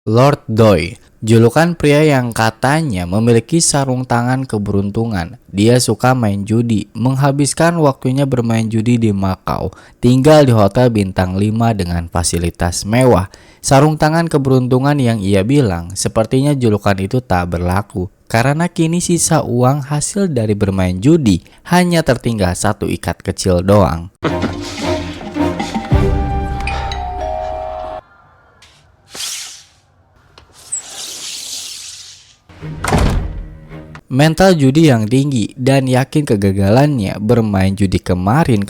Lord Doi, julukan pria yang katanya memiliki sarung tangan keberuntungan. Dia suka main judi, menghabiskan waktunya bermain judi di Makau, tinggal di hotel bintang 5 dengan fasilitas mewah. Sarung tangan keberuntungan yang ia bilang, sepertinya julukan itu tak berlaku. Karena kini sisa uang hasil dari bermain judi hanya tertinggal satu ikat kecil doang. Mental judi yang tinggi dan yakin kegagalannya bermain judi kemarin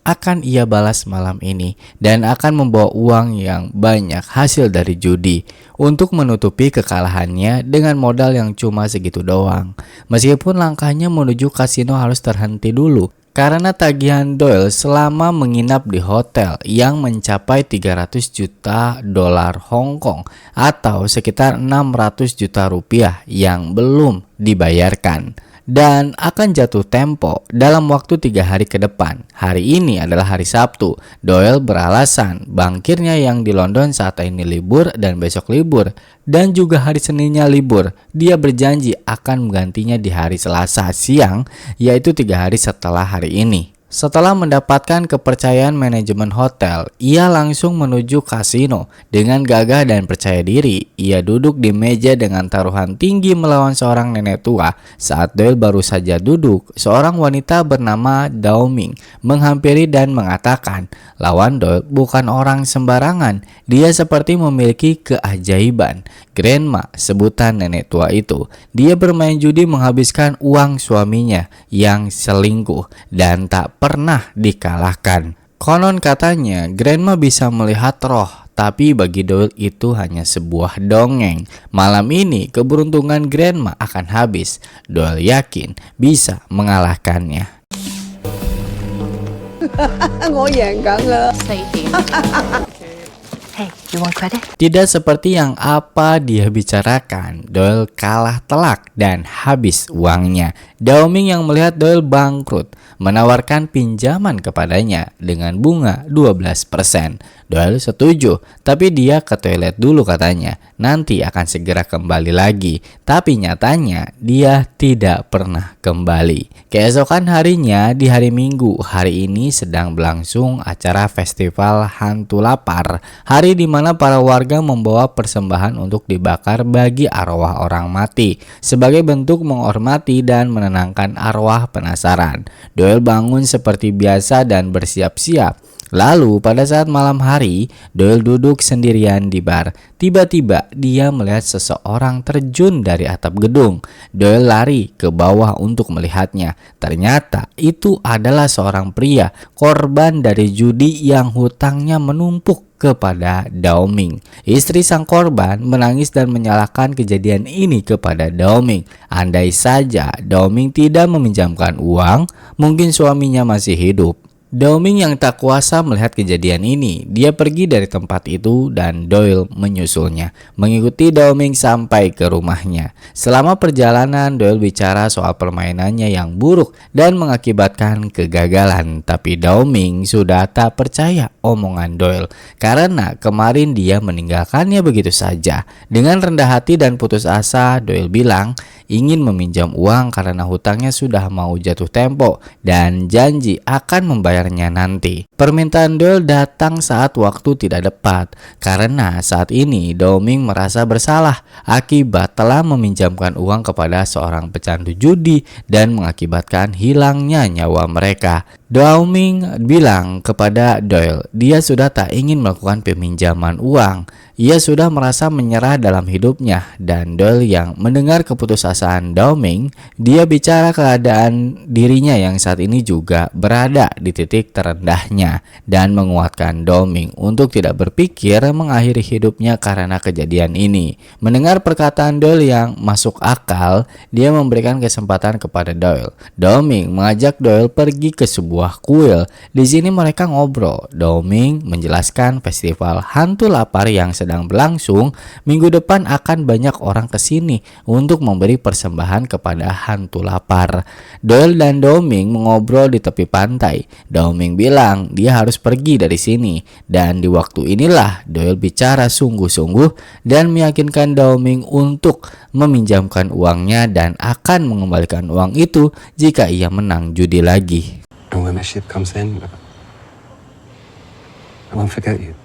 akan ia balas malam ini dan akan membawa uang yang banyak hasil dari judi untuk menutupi kekalahannya dengan modal yang cuma segitu doang. Meskipun langkahnya menuju kasino harus terhenti dulu karena tagihan Doyle selama menginap di hotel yang mencapai 300 juta dolar Hong Kong atau sekitar 600 juta rupiah yang belum dibayarkan dan akan jatuh tempo dalam waktu 3 hari ke depan. Hari ini adalah hari Sabtu. Doyle beralasan bangkirnya yang di London saat ini libur dan besok libur dan juga hari Seninnya libur. Dia berjanji akan menggantinya di hari Selasa siang, yaitu 3 hari setelah hari ini. Setelah mendapatkan kepercayaan manajemen hotel, ia langsung menuju kasino. Dengan gagah dan percaya diri, ia duduk di meja dengan taruhan tinggi melawan seorang nenek tua. Saat Doyle baru saja duduk, seorang wanita bernama Dao Ming menghampiri dan mengatakan, lawan Doyle bukan orang sembarangan. Dia seperti memiliki keajaiban. Grandma, sebutan nenek tua itu. Dia bermain judi menghabiskan uang suaminya yang selingkuh dan tak pernah dikalahkan. Konon katanya Grandma bisa melihat roh, tapi bagi Doyle itu hanya sebuah dongeng. Malam ini keberuntungan Grandma akan habis. Doyle yakin bisa mengalahkannya. Hey, you want credit? Tidak seperti yang apa dia bicarakan, Doyle kalah telak dan habis uangnya. Dao Ming yang melihat Doyle bangkrut menawarkan pinjaman kepadanya dengan bunga 12%. Doyle setuju, tapi dia ke toilet dulu katanya. Nanti akan segera kembali lagi. Tapi nyatanya dia tidak pernah kembali. Keesokan harinya di hari Minggu, hari ini sedang berlangsung acara festival hantu lapar. Hari di mana para warga membawa persembahan untuk dibakar bagi arwah orang mati sebagai bentuk menghormati dan menenangkan arwah penasaran. Doyle bangun seperti biasa dan bersiap-siap. Lalu pada saat malam hari, Doyle duduk sendirian di bar. Tiba-tiba dia melihat seseorang terjun dari atap gedung. Doyle lari ke bawah untuk melihatnya. Ternyata itu adalah seorang pria, korban dari judi yang hutangnya menumpuk kepada Dao Ming. Istri sang korban menangis dan menyalahkan kejadian ini kepada Dao Ming. Andai saja Dao Ming tidak meminjamkan uang, mungkin suaminya masih hidup. Dao Ming yang tak kuasa melihat kejadian ini, dia pergi dari tempat itu dan Doyle menyusulnya, mengikuti Dao Ming sampai ke rumahnya. Selama perjalanan, Doyle bicara soal permainannya yang buruk dan mengakibatkan kegagalan. Tapi Dao Ming sudah tak percaya omongan Doyle karena kemarin dia meninggalkannya begitu saja. Dengan rendah hati dan putus asa, Doyle bilang ingin meminjam uang karena hutangnya sudah mau jatuh tempo dan janji akan membayarnya nanti. Permintaan Doyle datang saat waktu tidak tepat karena saat ini Dao Ming merasa bersalah akibat telah meminjamkan uang kepada seorang pecandu judi dan mengakibatkan hilangnya nyawa mereka. Dao Ming bilang kepada Doyle dia sudah tak ingin melakukan peminjaman uang. Ia sudah merasa menyerah dalam hidupnya dan Doyle yang mendengar keputusasaan Dao Ming, dia bicara keadaan dirinya yang saat ini juga berada di titik terendahnya dan menguatkan Dao Ming untuk tidak berpikir mengakhiri hidupnya karena kejadian ini. Mendengar perkataan Doyle yang masuk akal, dia memberikan kesempatan kepada Doyle. Dao Ming mengajak Doyle pergi ke sebuah kuil. Di sini mereka ngobrol. Dao Ming menjelaskan festival hantu lapar yang sedang berlangsung. Minggu depan akan banyak orang kesini untuk memberi persembahan kepada hantu lapar. Doyle dan Dao Ming mengobrol di tepi pantai. Dao Ming bilang dia harus pergi dari sini. Dan di waktu inilah Doyle bicara sungguh-sungguh dan meyakinkan Dao-Ming untuk meminjamkan uangnya dan akan mengembalikan uang itu jika ia menang judi lagi. And when my ship comes in, I won't forget you.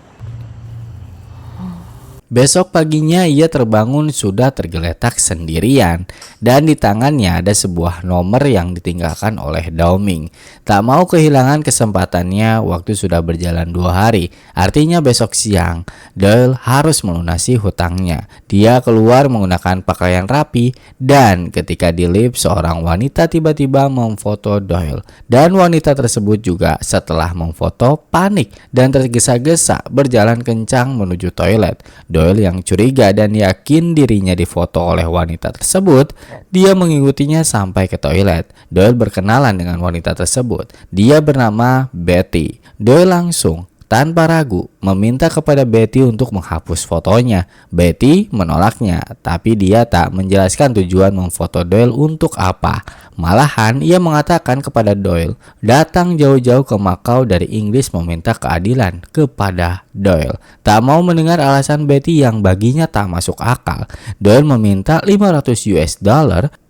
Besok paginya ia terbangun sudah tergeletak sendirian dan di tangannya ada sebuah nomor yang ditinggalkan oleh Dao-Ming. Tak mau kehilangan kesempatannya, waktu sudah berjalan 2 hari. Artinya besok siang Doyle harus melunasi hutangnya. Dia keluar menggunakan pakaian rapi dan ketika di lift seorang wanita tiba-tiba memfoto Doyle. Dan wanita tersebut juga setelah memfoto panik dan tergesa-gesa berjalan kencang menuju toilet. Doyle yang curiga dan yakin dirinya difoto oleh wanita tersebut, dia mengikutinya sampai ke toilet. Doyle berkenalan dengan wanita tersebut. Dia bernama Betty. Doyle langsung tanpa ragu meminta kepada Betty untuk menghapus fotonya. Betty menolaknya, tapi dia tak menjelaskan tujuan memfoto Doyle untuk apa. Malahan ia mengatakan kepada Doyle datang jauh-jauh ke Makau dari Inggris meminta keadilan kepada Doyle. Tak mau mendengar alasan Betty yang baginya tak masuk akal. Doyle meminta $500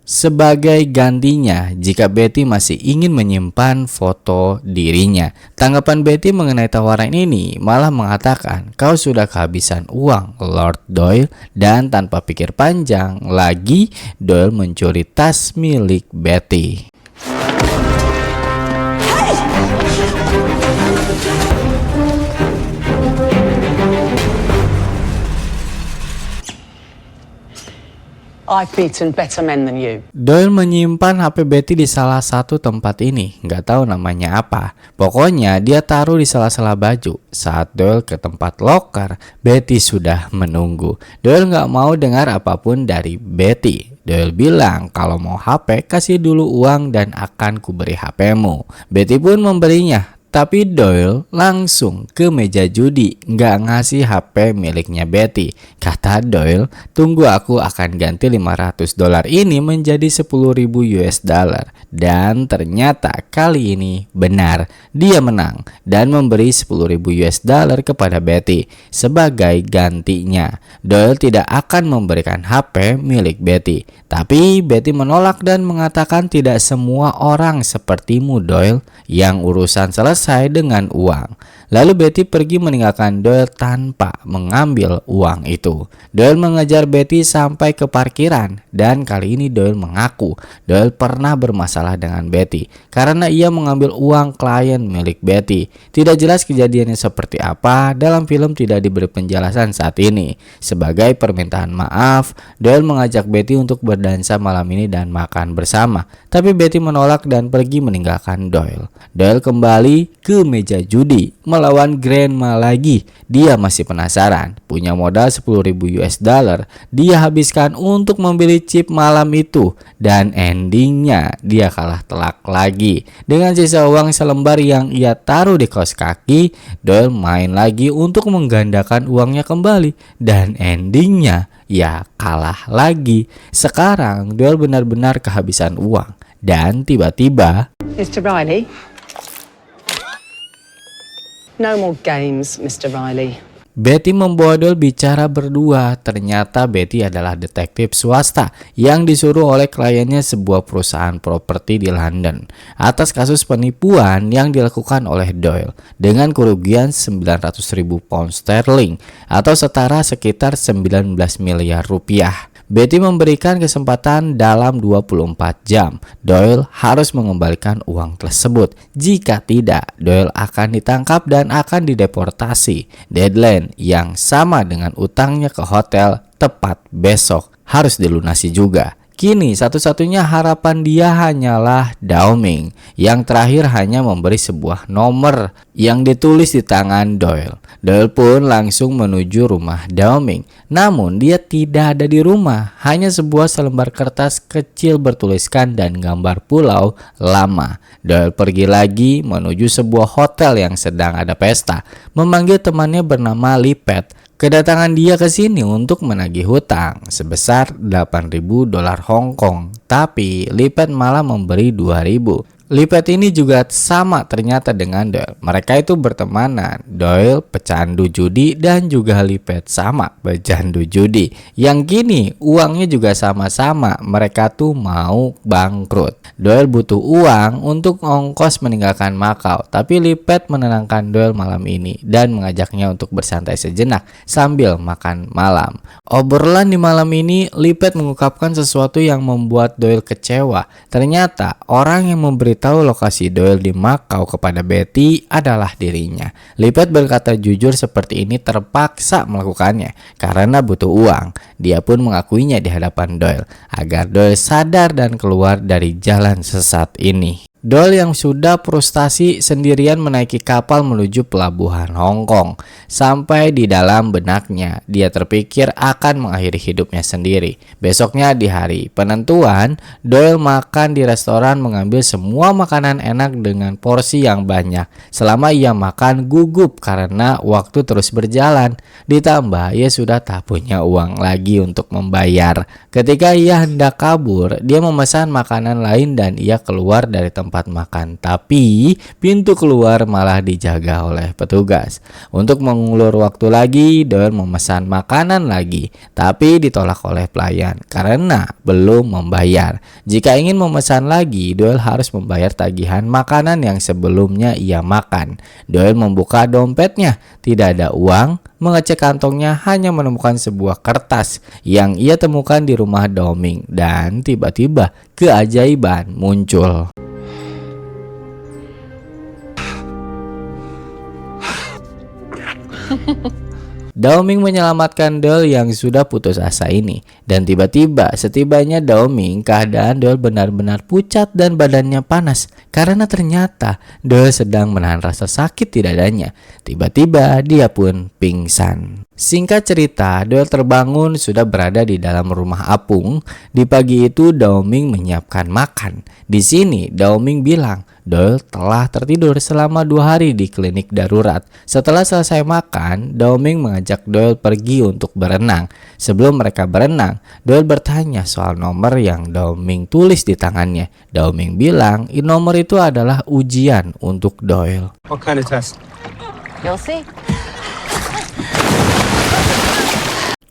sebagai gantinya jika Betty masih ingin menyimpan foto dirinya. Tanggapan Betty mengenai tawaran ini malah mengatakan, "Kau sudah kehabisan uang, Lord Doyle." Dan tanpa pikir panjang lagi, Doyle mencuri tas milik Betty. I've beaten better men than you. Doyle menyimpan HP Betty di salah satu tempat ini, nggak tahu namanya apa. Pokoknya dia taruh di sela-sela baju. Saat Doyle ke tempat loker, Betty sudah menunggu. Doyle nggak mau dengar apapun dari Betty. Doyle bilang kalau mau HP kasih dulu uang dan akan kuberi HP-mu. Betty pun memberinya. Tapi Doyle langsung ke meja judi, nggak ngasih HP miliknya Betty. Kata Doyle, tunggu aku akan ganti $500 ini menjadi $10.000. Dan ternyata kali ini benar, dia menang dan memberi $10.000 kepada Betty sebagai gantinya. Doyle tidak akan memberikan HP milik Betty. Tapi Betty menolak dan mengatakan tidak semua orang sepertimu Doyle yang urusan selesai dengan uang. Lalu Betty pergi meninggalkan Doyle tanpa mengambil uang itu. Doyle mengejar Betty sampai ke parkiran dan kali ini Doyle mengaku Doyle pernah bermasalah dengan Betty karena ia mengambil uang klien milik Betty. Tidak jelas kejadiannya seperti apa, dalam film tidak diberi penjelasan saat ini. Sebagai permintaan maaf, Doyle mengajak Betty untuk berdansa malam ini dan makan bersama. Tapi Betty menolak dan pergi meninggalkan Doyle. Doyle kembali ke meja judi melawan Grandma lagi. Dia masih penasaran. Punya modal $10.000 dia habiskan untuk membeli chip malam itu. Dan endingnya dia kalah telak lagi. Dengan sisa uang selembar yang ia taruh di kaos kaki, Doyle main lagi untuk menggandakan uangnya kembali. Dan endingnya ya kalah lagi. Sekarang Doyle benar-benar kehabisan uang. Dan tiba-tiba Mr. Riley. No more games, Mr. Riley. Betty membawa Doyle bicara berdua. Ternyata Betty adalah detektif swasta yang disuruh oleh kliennya sebuah perusahaan properti di London atas kasus penipuan yang dilakukan oleh Doyle dengan kerugian 900.000 pound sterling atau setara sekitar 19 miliar rupiah. Betty memberikan kesempatan dalam 24 jam. Doyle harus mengembalikan uang tersebut. Jika tidak, Doyle akan ditangkap dan akan dideportasi. Deadline yang sama dengan utangnya ke hotel tepat besok harus dilunasi juga. Kini satu-satunya harapan dia hanyalah Dao-Ming yang terakhir hanya memberi sebuah nomor yang ditulis di tangan Doyle. Doyle pun langsung menuju rumah Dao-Ming. Namun dia tidak ada di rumah, hanya sebuah selembar kertas kecil bertuliskan dan gambar pulau lama. Doyle pergi lagi menuju sebuah hotel yang sedang ada pesta, memanggil temannya bernama Lipet. Kedatangan dia ke sini untuk menagih hutang sebesar $8.000 Hong Kong, tapi Lipet malah memberi 2.000. Lipet ini juga sama ternyata dengan Doyle. Mereka itu bertemanan. Doyle pecandu judi dan juga Lipet sama pecandu judi. Yang gini uangnya juga sama-sama. Mereka tuh mau bangkrut. Doyle butuh uang untuk ongkos meninggalkan Makau. Tapi Lipet menenangkan Doyle malam ini dan mengajaknya untuk bersantai sejenak sambil makan malam. Obrolan di malam ini, Lipet mengungkapkan sesuatu yang membuat Doyle kecewa. Ternyata orang yang memberitahu lokasi Doyle di Makau kepada Betty adalah dirinya. Lipet berkata jujur seperti ini terpaksa melakukannya karena butuh uang. Dia pun mengakuinya di hadapan Doyle agar Doyle sadar dan keluar dari jalan sesat ini. Doyle yang sudah frustasi sendirian menaiki kapal menuju pelabuhan Hong Kong. Sampai di dalam benaknya, dia terpikir akan mengakhiri hidupnya sendiri. Besoknya di hari penentuan, Doyle makan di restoran mengambil semua makanan enak dengan porsi yang banyak. Selama ia makan gugup karena waktu terus berjalan. Ditambah ia sudah tak punya uang lagi untuk membayar. Ketika ia hendak kabur, dia memesan makanan lain dan ia keluar dari tempat makan, tapi pintu keluar malah dijaga oleh petugas. Untuk mengulur waktu lagi, Doyle memesan makanan lagi, tapi ditolak oleh pelayan karena belum membayar. Jika ingin memesan lagi, Doyle harus membayar tagihan makanan yang sebelumnya ia makan. Doyle membuka dompetnya, tidak ada uang. Mengecek kantongnya, hanya menemukan sebuah kertas yang ia temukan di rumah Dao-Ming, dan tiba-tiba keajaiban muncul. Dao-Ming menyelamatkan Doyle yang sudah putus asa ini. Dan tiba-tiba setibanya Dao-Ming, keadaan Doyle benar-benar pucat dan badannya panas. Karena ternyata Doyle sedang menahan rasa sakit di dadanya. Tiba-tiba dia pun pingsan. Singkat cerita, Doyle terbangun sudah berada di dalam rumah apung. Di pagi itu Dao-Ming menyiapkan makan. Di sini Dao-Ming bilang Doyle telah tertidur selama 2 hari di klinik darurat. Setelah selesai makan, Dao-Ming mengajak Doyle pergi untuk berenang. Sebelum mereka berenang, Doyle bertanya soal nomor yang Dao-Ming tulis di tangannya. Dao-Ming bilang nomor itu adalah ujian untuk Doyle. What kind of test? You'll see.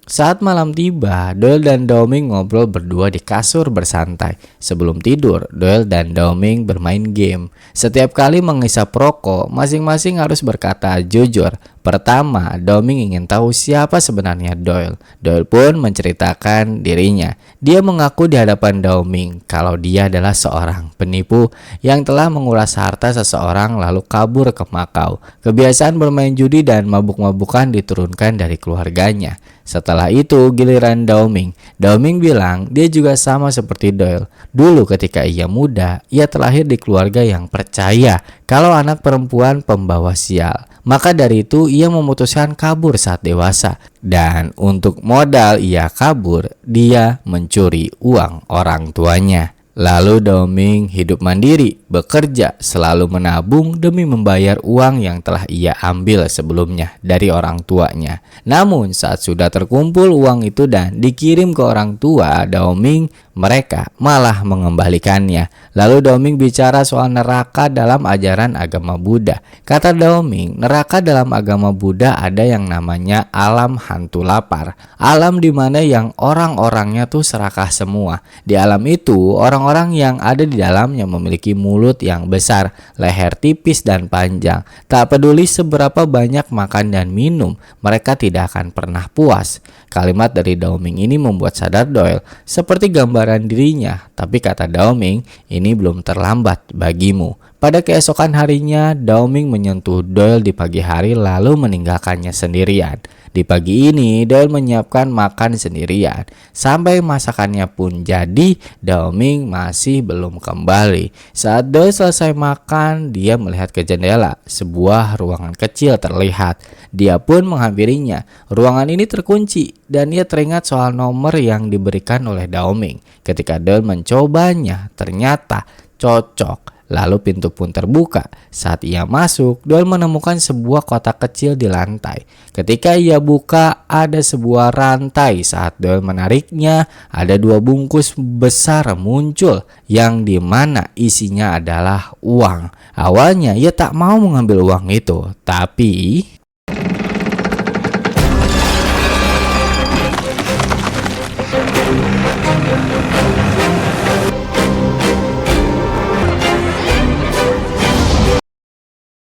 Saat malam tiba, Doyle dan Dao-Ming ngobrol berdua di kasur bersantai. Sebelum tidur, Doyle dan Dao-Ming bermain game. Setiap kali menghisap rokok, masing-masing harus berkata jujur. Pertama, Dao-Ming ingin tahu siapa sebenarnya Doyle. Doyle pun menceritakan dirinya. Dia mengaku di hadapan Dao-Ming kalau dia adalah seorang penipu yang telah menguras harta seseorang lalu kabur ke Makau. Kebiasaan bermain judi dan mabuk-mabukan diturunkan dari keluarganya. Setelah itu giliran Dao-Ming. Dao-Ming bilang dia juga sama seperti Doyle. Dulu ketika ia muda, ia terlahir di keluarga yang percaya kalau anak perempuan pembawa sial. Maka dari itu ia memutuskan kabur saat dewasa. Dan untuk modal ia kabur, dia mencuri uang orang tuanya. Lalu Dao-Ming hidup mandiri, bekerja, selalu menabung demi membayar uang yang telah ia ambil sebelumnya dari orang tuanya. Namun saat sudah terkumpul uang itu dan dikirim ke orang tua Dao-Ming, mereka malah mengembalikannya. Lalu Dao-Ming bicara soal neraka dalam ajaran agama Buddha. Kata Dao-Ming, neraka dalam agama Buddha ada yang namanya alam hantu lapar. Alam di mana yang orang-orangnya tuh serakah semua. Di alam itu orang-orang yang ada di dalamnya memiliki mulut yang besar, leher tipis dan panjang. Tak peduli seberapa banyak makan dan minum, mereka tidak akan pernah puas. Kalimat dari Dao-Ming ini membuat sadar Doyle seperti gambaran dirinya. Tapi kata Dao-Ming, ini belum terlambat bagimu. Pada keesokan harinya, Dao-Ming menyentuh Doyle di pagi hari lalu meninggalkannya sendirian. Di pagi ini, Doyle menyiapkan makan sendirian. Sampai masakannya pun jadi, Dao-Ming masih belum kembali. Saat Doyle selesai makan, dia melihat ke jendela. Sebuah ruangan kecil terlihat. Dia pun menghampirinya. Ruangan ini terkunci dan ia teringat soal nomor yang diberikan oleh Dao-Ming. Ketika Doyle mencobanya, ternyata cocok. Lalu pintu pun terbuka. Saat ia masuk, Doyle menemukan sebuah kotak kecil di lantai. Ketika ia buka, ada sebuah rantai. Saat Doyle menariknya, ada 2 bungkus besar muncul yang dimana isinya adalah uang. Awalnya ia tak mau mengambil uang itu, tapi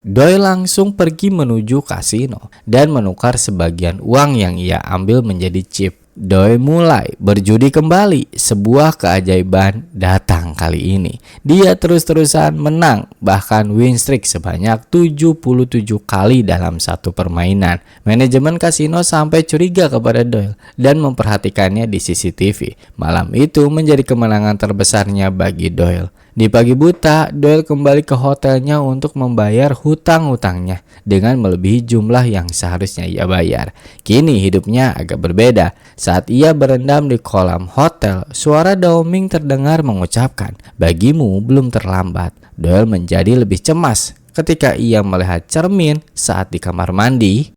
Doyle langsung pergi menuju kasino dan menukar sebagian uang yang ia ambil menjadi chip. Doyle mulai berjudi kembali. Sebuah keajaiban datang kali ini. Dia terus-terusan menang, bahkan win streak sebanyak 77 kali dalam satu permainan. Manajemen kasino sampai curiga kepada Doyle dan memperhatikannya di CCTV. Malam itu menjadi kemenangan terbesarnya bagi Doyle. Di pagi buta, Doyle kembali ke hotelnya untuk membayar hutang-hutangnya dengan melebihi jumlah yang seharusnya ia bayar. Kini hidupnya agak berbeda. Saat ia berendam di kolam hotel, suara Dao Ming terdengar mengucapkan, "Bagimu belum terlambat." Doyle menjadi lebih cemas ketika ia melihat cermin saat di kamar mandi.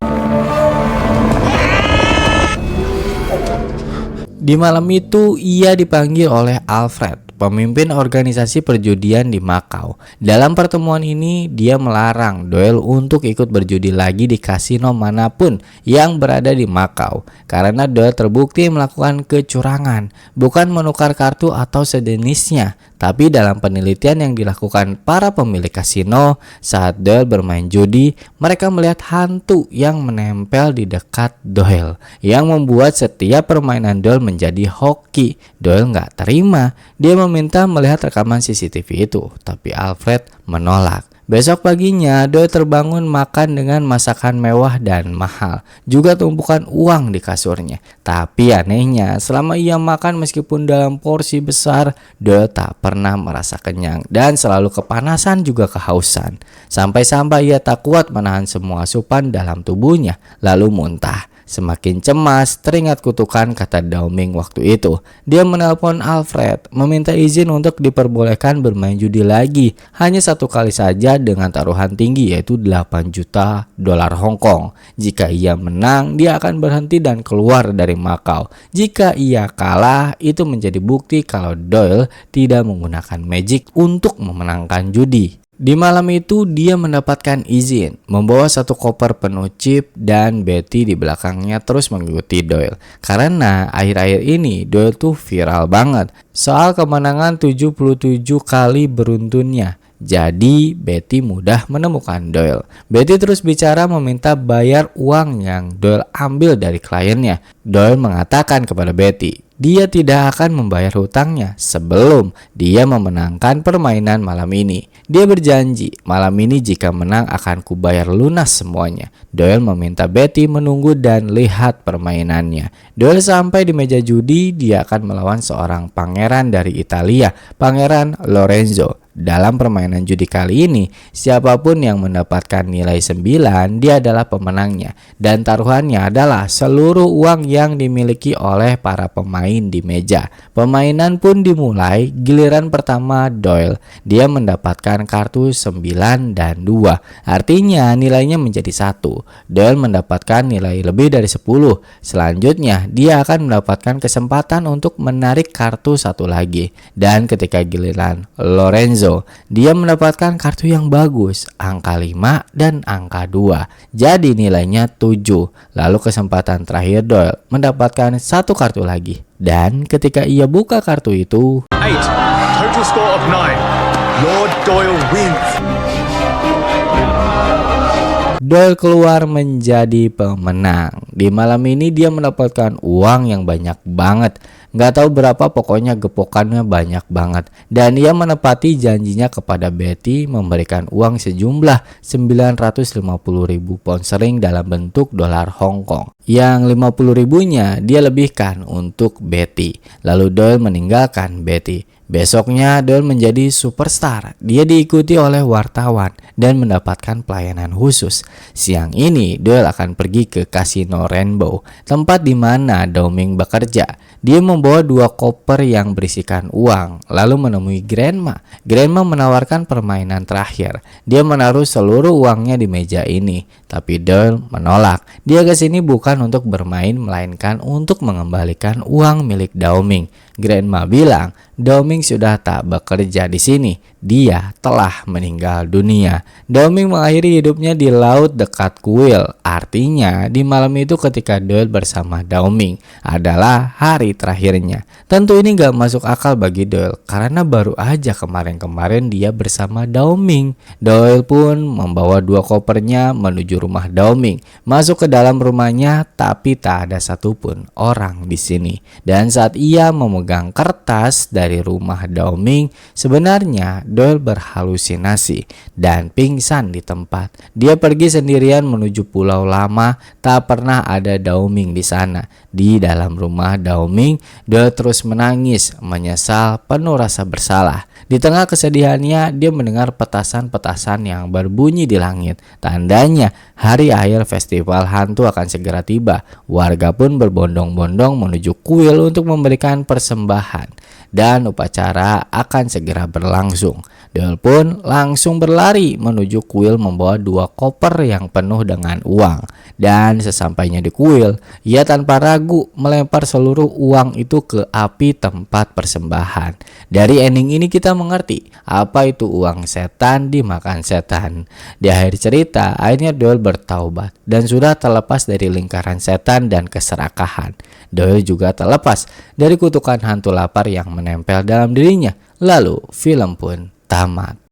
Di malam itu, ia dipanggil oleh Alfred, pemimpin organisasi perjudian di Makau. Dalam pertemuan ini, dia melarang Doyle untuk ikut berjudi lagi di kasino manapun yang berada di Makau karena Doyle terbukti melakukan kecurangan, bukan menukar kartu atau sejenisnya. Tapi dalam penelitian yang dilakukan para pemilik kasino saat Doyle bermain judi, mereka melihat hantu yang menempel di dekat Doyle yang membuat setiap permainan Doyle menjadi hoki. Doyle nggak terima. Dia meminta melihat rekaman CCTV itu, tapi Alfred menolak. Besok paginya, Doyle terbangun makan dengan masakan mewah dan mahal, juga tumpukan uang di kasurnya. Tapi anehnya, selama ia makan meskipun dalam porsi besar, Doyle tak pernah merasa kenyang dan selalu kepanasan juga kehausan. Sampai-sampai ia tak kuat menahan semua asupan dalam tubuhnya, lalu muntah. Semakin cemas, teringat kutukan kata Dao Ming waktu itu. Dia menelpon Alfred, meminta izin untuk diperbolehkan bermain judi lagi. Hanya 1 kali saja dengan taruhan tinggi, yaitu 8 juta dolar Hong Kong. Jika ia menang, dia akan berhenti dan keluar dari Makau. Jika ia kalah, itu menjadi bukti kalau Doyle tidak menggunakan magic untuk memenangkan judi. Di malam itu dia mendapatkan izin membawa 1 koper penuh chip dan Betty di belakangnya terus mengikuti Doyle. Karena akhir-akhir ini Doyle tuh viral banget soal kemenangan 77 kali beruntunnya. Jadi Betty mudah menemukan Doyle. Betty terus bicara meminta bayar uang yang Doyle ambil dari kliennya. Doyle mengatakan kepada Betty, dia tidak akan membayar hutangnya sebelum dia memenangkan permainan malam ini. Dia berjanji malam ini jika menang akan kubayar lunas semuanya. Doyle meminta Betty menunggu dan lihat permainannya. Doyle sampai di meja judi, dia akan melawan seorang pangeran dari Italia, Pangeran Lorenzo. Dalam permainan judi kali ini, siapapun yang mendapatkan nilai 9, dia adalah pemenangnya. Dan taruhannya adalah seluruh uang yang dimiliki oleh para pemain di meja. Permainan pun dimulai. Giliran pertama Doyle, dia mendapatkan kartu 9 dan 2. Artinya nilainya menjadi 1. Doyle mendapatkan nilai lebih dari 10. Selanjutnya, dia akan mendapatkan kesempatan untuk menarik kartu 1 lagi. Dan ketika giliran Lorenzo, dia mendapatkan kartu yang bagus, angka 5 dan angka 2. Jadi nilainya 7. Lalu kesempatan terakhir Doyle mendapatkan 1 kartu lagi. Dan ketika ia buka kartu itu, 8. Total score of 9. Lord Doyle wins. Doyle keluar menjadi pemenang. Di malam ini dia mendapatkan uang yang banyak banget. Nggak tahu berapa, pokoknya gepokannya banyak banget. Dan ia menepati janjinya kepada Betty memberikan uang sejumlah 950.000 pound sterling dalam bentuk dolar Hong Kong. Yang 50.000-nya dia lebihkan untuk Betty. Lalu Doyle meninggalkan Betty. Besoknya Doyle menjadi superstar. Dia diikuti oleh wartawan dan mendapatkan pelayanan khusus. Siang ini Doyle akan pergi ke Kasino Rainbow, tempat di mana Downing bekerja. Dia membawa 2 koper yang berisikan uang, lalu menemui Grandma. Grandma menawarkan permainan terakhir. Dia menaruh seluruh uangnya di meja ini, tapi Doyle menolak. Dia kesini bukan untuk bermain, melainkan untuk mengembalikan uang milik Downing. Grandma bilang Downing sudah tak bekerja di sini. Dia telah meninggal dunia. Downing mengakhiri hidupnya di laut dekat kuil. Artinya di malam itu ketika Doyle bersama Downing adalah hari terakhirnya. Tentu ini gak masuk akal bagi Doyle karena baru aja kemarin-kemarin dia bersama Downing. Doyle pun membawa 2 kopernya menuju rumah Downing. Masuk ke dalam rumahnya tapi tak ada satupun orang di sini. Dan saat ia memegang kertas dari rumah Downing, sebenarnya Doyle berhalusinasi dan pingsan di tempat. Dia pergi sendirian menuju Pulau Lama, tak pernah ada Downing di sana. Di dalam rumah Downing, Doyle terus menangis, menyesal, penuh rasa bersalah. Di tengah kesedihannya, dia mendengar petasan-petasan yang berbunyi di langit. Tandanya hari akhir festival hantu akan segera tiba. Warga pun berbondong-bondong menuju kuil untuk memberikan persembahan. Dan upacara akan segera berlangsung. Doyle pun langsung berlari menuju kuil membawa 2 koper yang penuh dengan uang. Dan sesampainya di kuil, ia tanpa ragu melempar seluruh uang itu ke api tempat persembahan. Dari ending ini kita mengerti apa itu uang setan dimakan setan. Di akhir cerita, akhirnya Doyle bertaubat dan sudah terlepas dari lingkaran setan dan keserakahan. Doyle juga terlepas dari kutukan hantu lapar yang menempel dalam dirinya. Lalu film pun tamat.